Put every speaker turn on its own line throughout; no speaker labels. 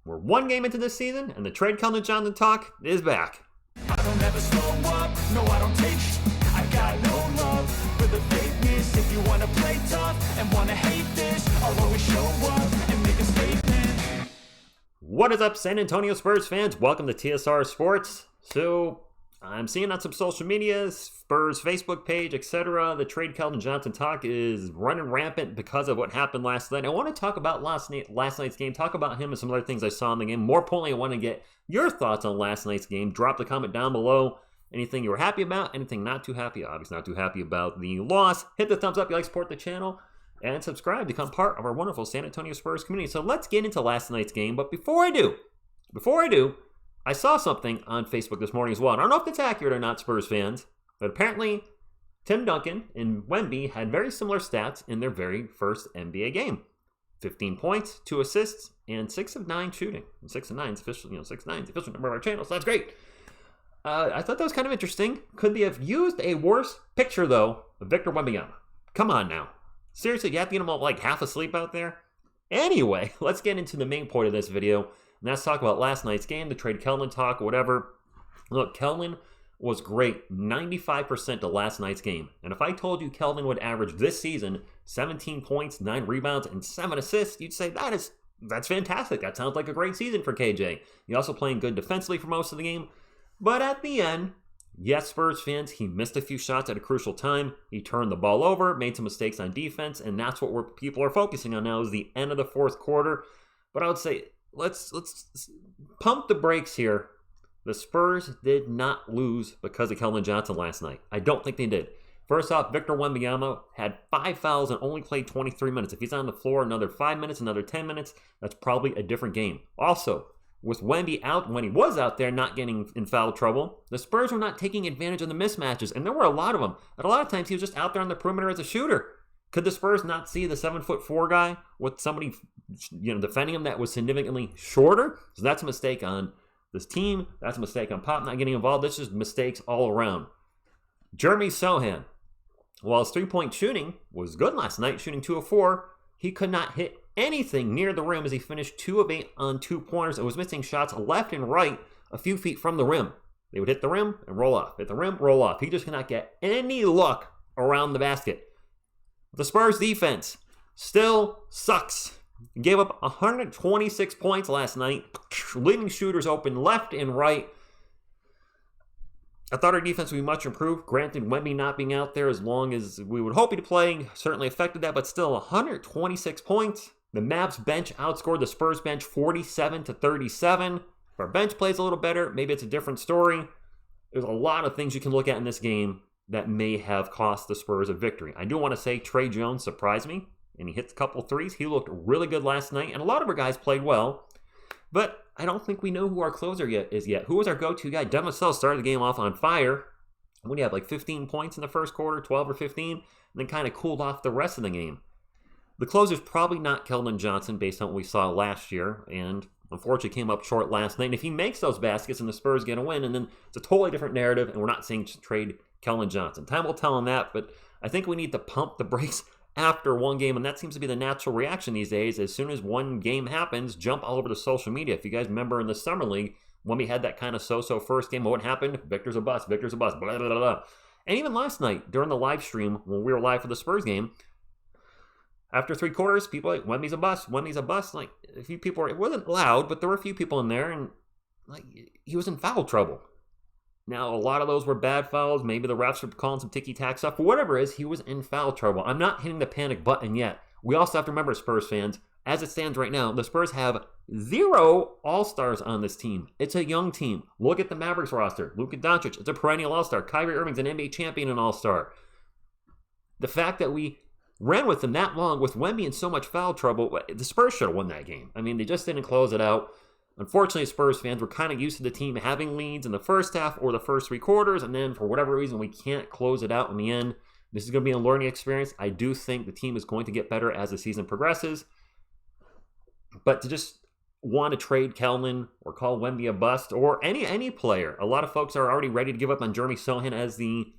We're one game into this season, and the trade Keldon Johnson talk is back.
I don't ever slow up, no I don't take I got no love for the fakeness. If you wanna play tough and wanna hate this, I'll always show up and make a statement.
What is up, San Antonio Spurs fans? Welcome to TSR Sports. So, I'm seeing on some social media, Spurs Facebook page, etc. The trade Keldon Johnson talk is running rampant because of what happened last night. I want to talk about last night's game, talk about him and some other things I saw in the game. More importantly, I want to get your thoughts on last night's game. Drop the comment down below. Anything you were happy about, anything not too happy, obviously not too happy about the loss. Hit the thumbs up if you like to support the channel, and subscribe to become part of our wonderful San Antonio Spurs community. So let's get into last night's game. But before I do, I saw something on Facebook this morning as well. And I don't know if it's accurate or not, Spurs fans, but apparently Tim Duncan and Wemby had very similar stats in their very first NBA game. 15 points, 2 assists, and 6 of 9 shooting. And 6 of 9 is official, 6 of 9 is the official number of our channel, so that's great. I thought that was kind of interesting. Could they have used a worse picture, though, of Victor Wembanyama? Come on now. Seriously, you have to get him all like half asleep out there? Anyway, let's get into the main point of this video. And let's talk about last night's game, the trade Keldon talk, whatever. Look, Keldon was great 95% of last night's game. And if I told you Keldon would average this season 17 points, 9 rebounds, and 7 assists, you'd say that's fantastic. That sounds like a great season for KJ. He's also playing good defensively for most of the game. But at the end, yes, Spurs fans, he missed a few shots at a crucial time. He turned the ball over, made some mistakes on defense, and that's what people are focusing on now is the end of the fourth quarter. But I would say, let's pump the brakes here. The Spurs did not lose because of Keldon Johnson last night. I don't think they did. First off, Victor Wembanyama had 5 fouls and only played 23 minutes. If he's on the floor another 5 minutes, another 10 minutes, that's probably a different game. Also, with Wemby out, when he was out there not getting in foul trouble, the Spurs were not taking advantage of the mismatches, and there were a lot of them. And a lot of times he was just out there on the perimeter as a shooter. Could the Spurs not see the 7'4" guy with somebody, defending him that was significantly shorter? So that's a mistake on this team. That's a mistake on Pop not getting involved. This is mistakes all around. Jeremy Sohan, while his three-point shooting was good last night, shooting 2 of 4, he could not hit anything near the rim as he finished 2 of 8 on 2-pointers and was missing shots left and right a few feet from the rim. They would hit the rim and roll off. Hit the rim, roll off. He just could not get any luck around the basket. The Spurs defense still sucks. Gave up 126 points last night, leaving shooters open left and right. I thought our defense would be much improved. Granted, Wemby not being out there as long as we would hope he'd play certainly affected that, but still 126 points. The Mavs bench outscored the Spurs bench 47-37. If our bench plays a little better, maybe it's a different story. There's a lot of things you can look at in this game that may have cost the Spurs a victory. I do want to say Trey Jones surprised me, and he hit a couple threes. He looked really good last night, and a lot of our guys played well. But I don't think we know who our closer is yet. Who was our go-to guy? Devin Vassell started the game off on fire. What do you have, like 15 points in the first quarter, 12 or 15? And then kind of cooled off the rest of the game. The closer's probably not Keldon Johnson based on what we saw last year, and unfortunately came up short last night. And if he makes those baskets and the Spurs get a win, and then it's a totally different narrative, and we're not seeing trade Keldon Johnson. Time will tell on that, but I think we need to pump the brakes after one game, and that seems to be the natural reaction these days. As soon as one game happens, jump all over to social media. If you guys remember in the Summer League, when we had that kind of so-so first game, what happened? Victor's a bust, blah, blah, blah, blah. And even last night, during the live stream, when we were live for the Spurs game, after 3 quarters, people were like, Wemby's a bust, Wemby's a bust. Like, a few people, it wasn't loud, but there were a few people in there, and like he was in foul trouble. Now, a lot of those were bad fouls. Maybe the refs were calling some ticky-tack stuff. But whatever it is, he was in foul trouble. I'm not hitting the panic button yet. We also have to remember, Spurs fans, as it stands right now, the Spurs have 0 All-Stars on this team. It's a young team. Look at the Mavericks roster. Luka Doncic, it's a perennial All-Star. Kyrie Irving's an NBA champion and All-Star. The fact that we ran with them that long with Wemby in so much foul trouble, the Spurs should have won that game. I mean, they just didn't close it out. Unfortunately, Spurs fans were kind of used to the team having leads in the first half or the first 3 quarters, and then for whatever reason, we can't close it out in the end. This is going to be a learning experience. I do think the team is going to get better as the season progresses. But to just want to trade Keldon or call Wemby a bust or any player, a lot of folks are already ready to give up on Jeremy Sohan as the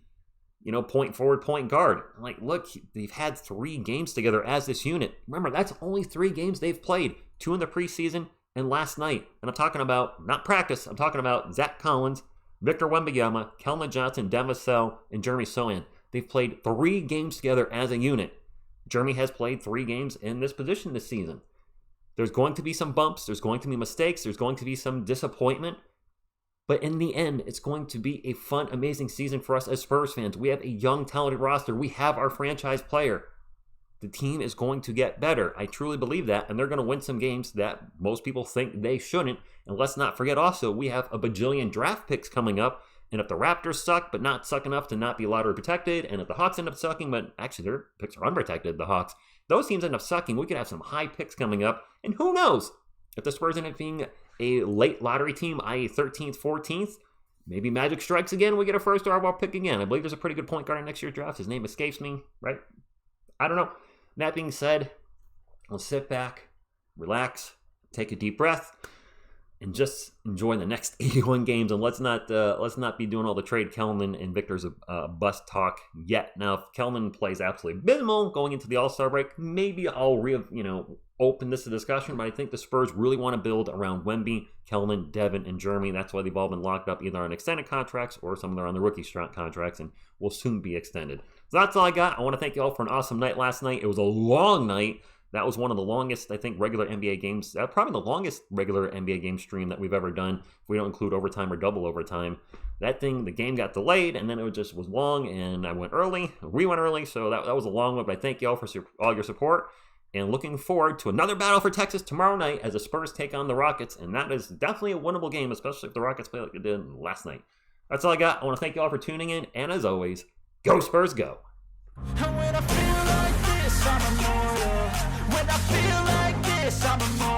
point forward, point guard. Like, look, they've had 3 games together as this unit. Remember, that's only 3 games they've played. 2 in the preseason, And last night, and I'm talking about, not practice, I'm talking about Zach Collins, Victor Wembanyama, Keldon Johnson, Devin Vassell, and Jeremy Sochan. They've played 3 games together as a unit. Jeremy has played 3 games in this position this season. There's going to be some bumps, there's going to be mistakes, there's going to be some disappointment. But in the end, it's going to be a fun, amazing season for us as Spurs fans. We have a young, talented roster. We have our franchise player. The team is going to get better. I truly believe that, and they're going to win some games that most people think they shouldn't. And let's not forget also, we have a bajillion draft picks coming up. And if the Raptors suck, but not suck enough to not be lottery protected, and if the Hawks end up sucking, but actually their picks are unprotected, the Hawks, those teams end up sucking, we could have some high picks coming up. And who knows? If the Spurs end up being a late lottery team, i.e. 13th, 14th, maybe Magic strikes again, we get a first overall pick again. I believe there's a pretty good point guard in next year's draft. His name escapes me, right? I don't know. That being said, let's sit back, relax, take a deep breath, and just enjoy the next 81 games. And let's not be doing all the trade Keldon and Victor's bust talk yet. Now, if Keldon plays absolutely abysmal going into the All-Star break, maybe I'll open this to discussion. But I think the Spurs really want to build around Wemby, Keldon, Devin, and Jeremy. That's why they've all been locked up either on extended contracts or some of them are on the rookie contracts, and will soon be extended. So that's all I got. I want to thank you all for an awesome night last night. It was a long night. That was one of the longest, I think, regular NBA games. Probably the longest regular NBA game stream that we've ever done, if we don't include overtime or double overtime. The game got delayed, and then it was long, and I went early. We went early, so that was a long one. But I thank you all for all your support, and looking forward to another battle for Texas tomorrow night as the Spurs take on the Rockets, and that is definitely a winnable game, especially if the Rockets play like they did last night. That's all I got. I want to thank you all for tuning in, and as always, go Spurs, go!
And when I feel like this, I'm immortal. When I feel like this, I'm immortal.